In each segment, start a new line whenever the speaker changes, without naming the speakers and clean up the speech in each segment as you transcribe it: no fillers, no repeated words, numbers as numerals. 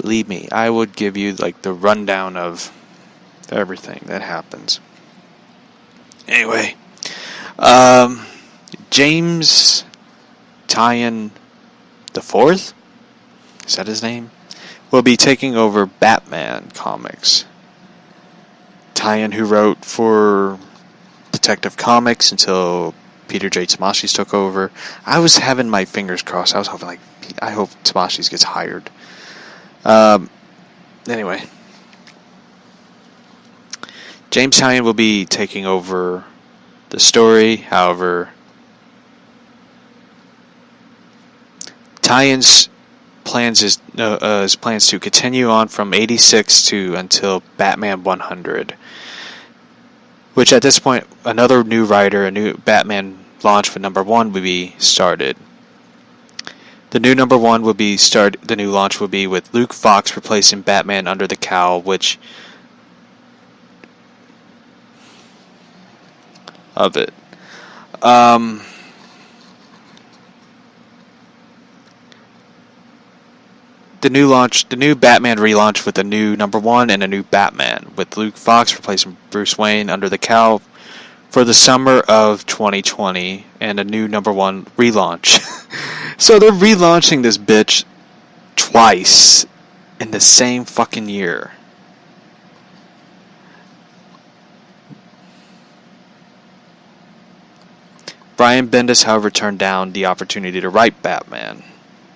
Believe me, I would give you like the rundown of everything that happens. Anyway, James Tynion IV, is that his name? Will be taking over Batman comics. Tynion, who wrote for Detective Comics until Peter J. Tomasi took over. I was having my fingers crossed. I was hoping, I hope Tomasi gets hired. Anyway, James Tynion will be taking over the story. However, Tynion's plans plans to continue on from 86 to until Batman 100, which at this point another new writer, a new Batman launch for number 1 will be started. The new number 1 will be the new launch will be with Luke Fox replacing Batman Under the Cowl, which of it. The new Batman relaunch with a new number 1 and a new Batman, with Luke Fox replacing Bruce Wayne Under the Cowl for the summer of 2020, and a new number 1 relaunch. So they're relaunching this bitch twice in the same fucking year. Brian Bendis, however, turned down the opportunity to write Batman,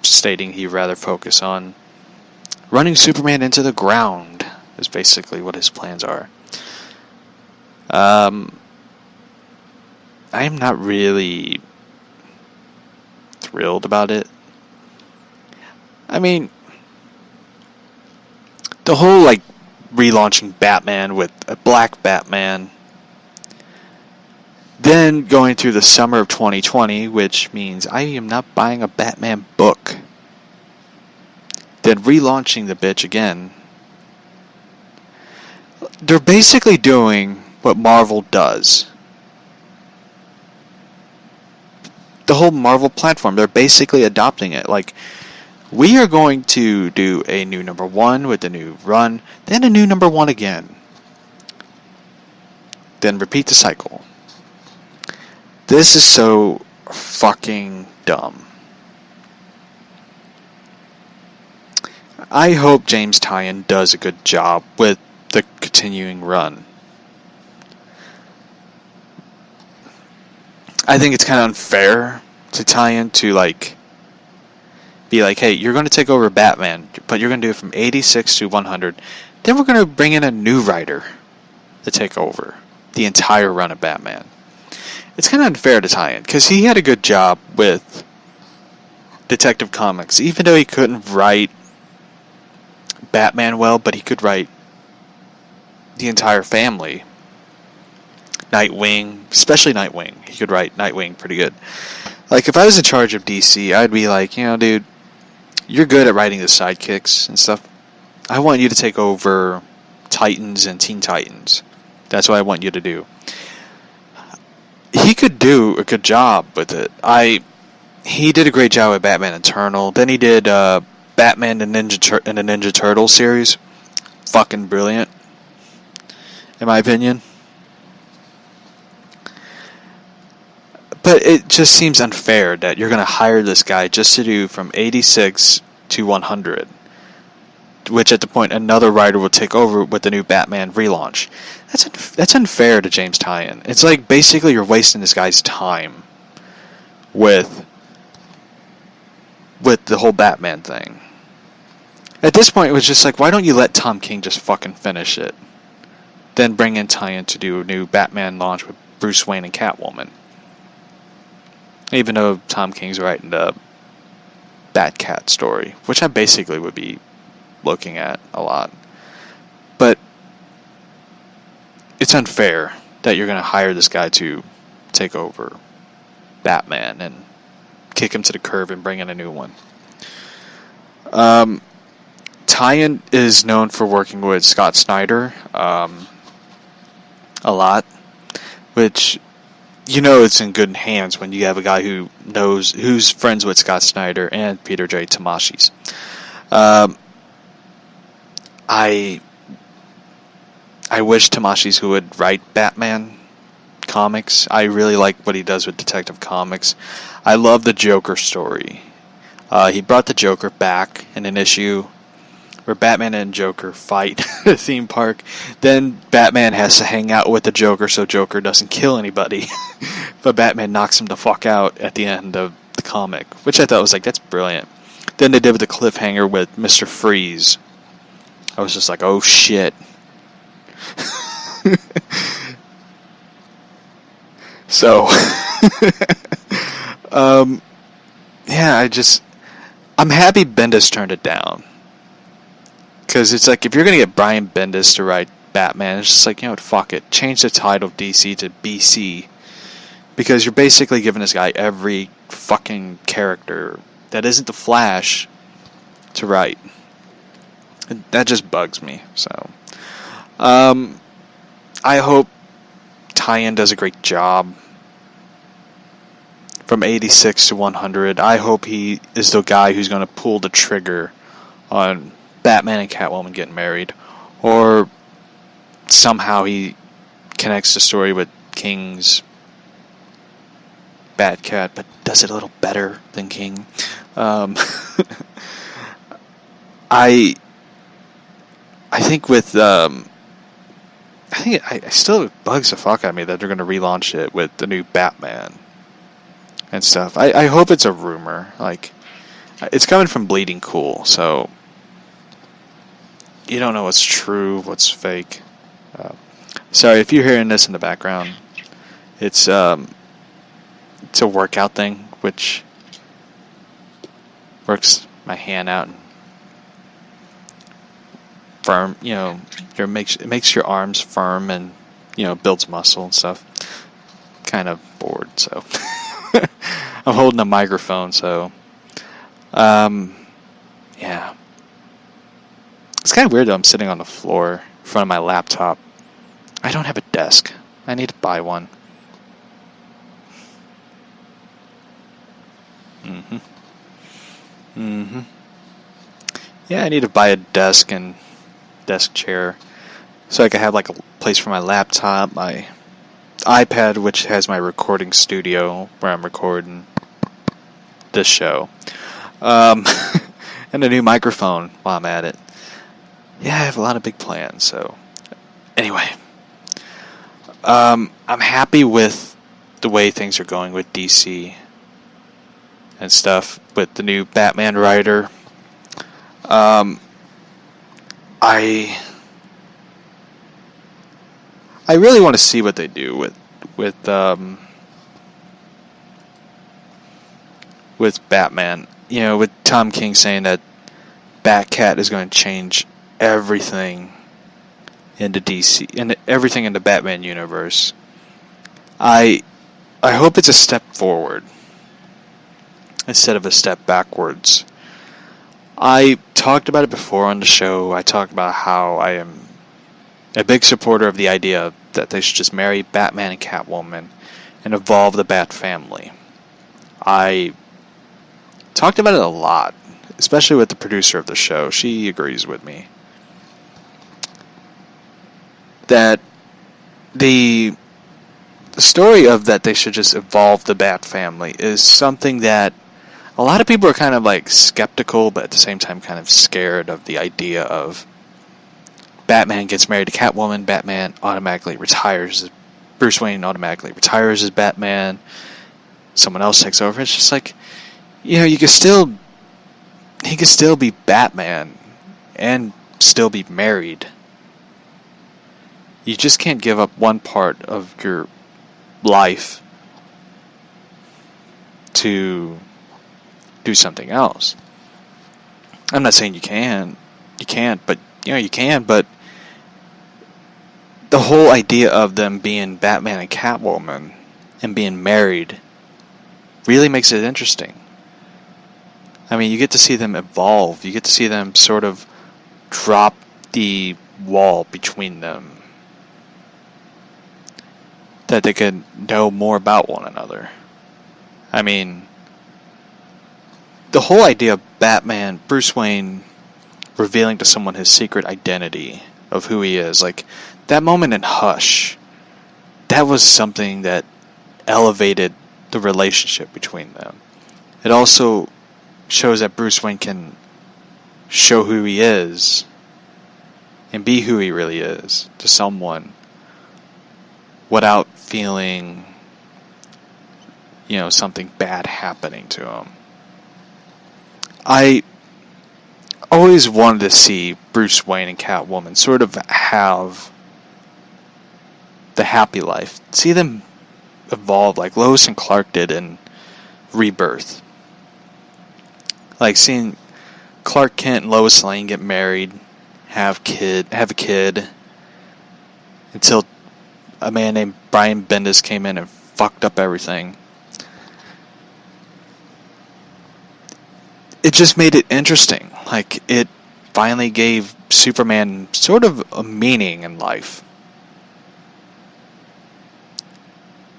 stating he'd rather focus on running Superman into the ground, is basically what his plans are. I am not really thrilled about it. I mean, the whole relaunching Batman with a black Batman, then going through the summer of 2020, which means I am not buying a Batman book, then relaunching the bitch again. They're basically doing what Marvel does. The whole Marvel platform, they're basically adopting it. We are going to do a new number 1 with a new run, then a new number 1 again. Then repeat the cycle. This is so fucking dumb. I hope James Tynion does a good job with the continuing run. I think it's kind of unfair to Tynion to be like, hey, you're going to take over Batman, but you're going to do it from 86 to 100. Then we're going to bring in a new writer to take over the entire run of Batman. It's kind of unfair to Tynion, because he had a good job with Detective Comics, even though he couldn't write Batman well, but he could write the entire family. Nightwing, especially Nightwing. He could write Nightwing pretty good. If I was in charge of DC, I'd be like, dude, you're good at writing the sidekicks and stuff. I want you to take over Titans and Teen Titans. That's what I want you to do. He could do a good job with it. He did a great job with Batman Eternal. Then he did Batman and the Ninja Turtle series. Fucking brilliant, in my opinion. But it just seems unfair that you're going to hire this guy just to do from 86 to 100. Which at the point another writer will take over with the new Batman relaunch. That's unfair to James Tynion. It's basically you're wasting this guy's time with the whole Batman thing. At this point, it was just why don't you let Tom King just fucking finish it? Then bring in Tynion to do a new Batman launch with Bruce Wayne and Catwoman. Even though Tom King's writing the Batcat story, which I basically would be looking at a lot. But it's unfair that you're going to hire this guy to take over Batman and kick him to the curb and bring in a new one. Tynion is known for working with Scott Snyder a lot, which it's in good hands when you have a guy who's friends with Scott Snyder and Peter J. Tomasi. I wish Tamashii would write Batman comics. I really like what he does with Detective Comics. I love the Joker story. He brought the Joker back in an issue where Batman and Joker fight at a theme park. Then Batman has to hang out with the Joker so Joker doesn't kill anybody. But Batman knocks him the fuck out at the end of the comic, which I thought was like, that's brilliant. Then they did with the cliffhanger with Mr. Freeze. I was just like, oh shit. So, yeah, I'm happy Bendis turned it down. Because it's like, if you're going to get Brian Bendis to write Batman, it's just like, you know what, fuck it. Change the title of DC to BC. Because you're basically giving this guy every fucking character that isn't the Flash to write. And that just bugs me, so. I hope Tyan does a great job. From 86 to 100, I hope he is the guy who's going to pull the trigger on Batman and Catwoman getting married. Or somehow he connects the story with King's Batcat, but does it a little better than King. I think with I still bugs the fuck out of me that they're going to relaunch it with the new Batman and stuff. I hope it's a rumor. Like, it's coming from Bleeding Cool, so you don't know what's true, what's fake. Sorry if you're hearing this in the background. It's a workout thing, which works my hand out and firm. You know, it makes your arms firm and, you know, builds muscle and stuff. Kind of bored, so I'm holding a microphone, so yeah. It's kind of weird though. I'm sitting on the floor in front of my laptop. I don't have a desk. I need to buy one. Yeah, I need to buy a desk and desk chair so I can have like a place for my laptop, my iPad, which has my recording studio where I'm recording this show, and a new microphone while I'm at it. Yeah, I have a lot of big plans. So anyway, I'm happy with the way things are going with DC and stuff with the new Batman writer. I really want to see what they do with Batman. You know, with Tom King saying that Batcat is going to change everything into DC and everything in the Batman universe. I hope it's a step forward instead of a step backwards. I talked about it before on the show. I talked about how I am a big supporter of the idea that they should just marry Batman and Catwoman and evolve the Bat family. I talked about it a lot, especially with the producer of the show. She agrees with me that the story of that they should just evolve the Bat family is something that a lot of people are kind of like skeptical, but at the same time kind of scared of the idea of Batman gets married to Catwoman, Batman automatically retires, Bruce Wayne automatically retires as Batman, someone else takes over. It's just like, you know, he could still be Batman and still be married. You just can't give up one part of your life to do something else. I'm not saying you can't, but you know, you can, but the whole idea of them being Batman and Catwoman and being married really makes it interesting. I mean, you get to see them evolve. You get to see them sort of drop the wall between them, that they could know more about one another. I mean, the whole idea of Batman, Bruce Wayne revealing to someone his secret identity of who he is. Like, that moment in Hush, that was something that elevated the relationship between them. It also shows that Bruce Wayne can show who he is and be who he really is to someone without feeling, something bad happening to him. I always wanted to see Bruce Wayne and Catwoman sort of have the happy life. See them evolve like Lois and Clark did in Rebirth. Like seeing Clark Kent and Lois Lane get married, have a kid, until a man named Brian Bendis came in and fucked up everything. It just made it interesting. Like, it finally gave Superman sort of a meaning in life.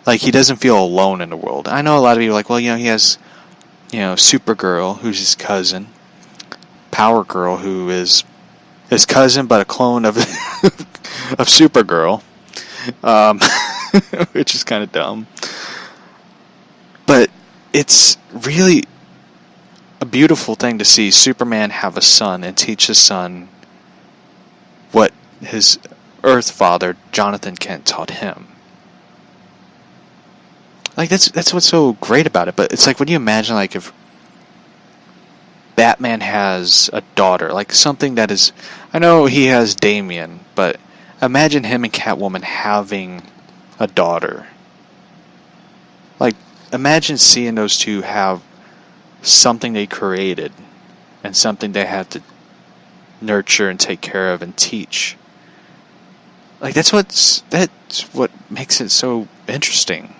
Like, he doesn't feel alone in the world. I know a lot of people are like, well, he has, Supergirl, who's his cousin. Power Girl, who is his cousin, but a clone of of Supergirl. Which is kind of dumb. But it's really a beautiful thing to see Superman have a son and teach his son what his Earth father, Jonathan Kent, taught him. Like, that's what's so great about it. But it's like, when you imagine, like, if Batman has a daughter, like something that is, I know he has Damian, but imagine him and Catwoman having a daughter. Like, imagine seeing those two have something they created and something they had to nurture and take care of and teach. Like, that's what makes it so interesting.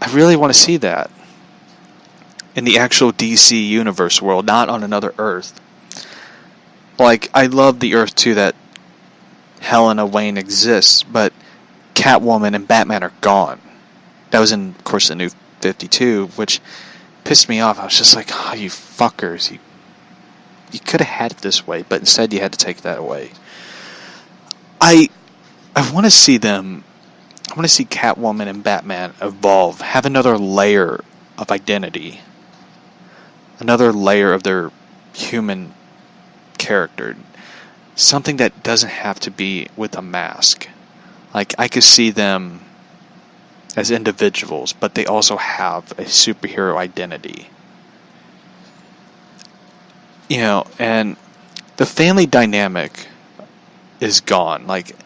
I really want to see that in the actual DC Universe world, not on another Earth. Like, I love the Earth too that Helena Wayne exists, but Catwoman and Batman are gone. That was in, of course, the New 52, which pissed me off. I was just like, oh, you fuckers. You could have had it this way, but instead you had to take that away. I want to see them. I want to see Catwoman and Batman evolve, have another layer of identity, another layer of their human character, something that doesn't have to be with a mask. Like, I could see them as individuals, but they also have a superhero identity. And the family dynamic is gone. Like,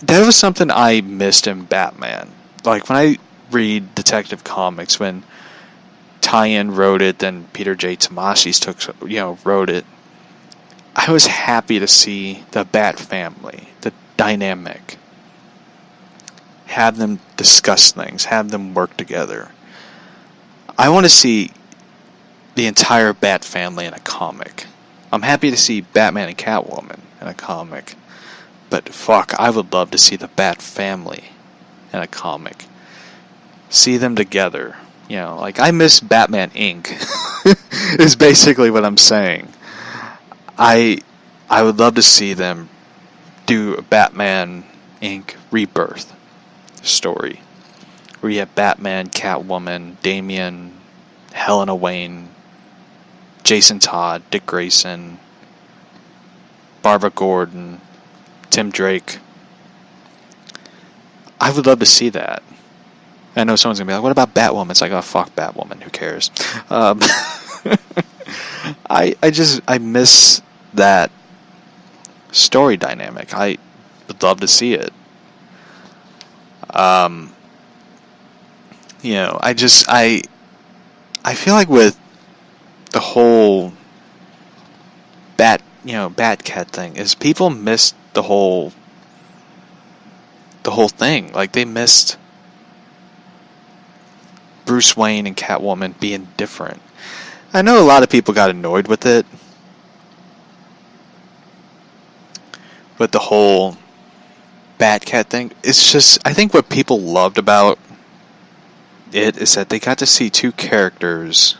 that was something I missed in Batman. Like, when I read Detective Comics, when Tyen wrote it, then Peter J. Tomasi wrote it, I was happy to see the Bat family, the dynamic. Have them discuss things, have them work together. I want to see the entire Bat family in a comic. I'm happy to see Batman and Catwoman in a comic. But fuck, I would love to see the Bat family in a comic. See them together. Like, I miss Batman Inc. is basically what I'm saying. I would love to see them do a Batman Inc. Rebirth story. Where you have Batman, Catwoman, Damian, Helena Wayne, Jason Todd, Dick Grayson, Barbara Gordon, Tim Drake. I would love to see that. I know someone's going to be like, what about Batwoman? It's like, oh, fuck Batwoman. Who cares? I miss that story dynamic. I would love to see it. I feel like with the whole Batcat thing is people missed the whole thing. Like, they missed Bruce Wayne and Catwoman being different. I know a lot of people got annoyed with it. But the whole Batcat thing, it's just, I think what people loved about it is that they got to see two characters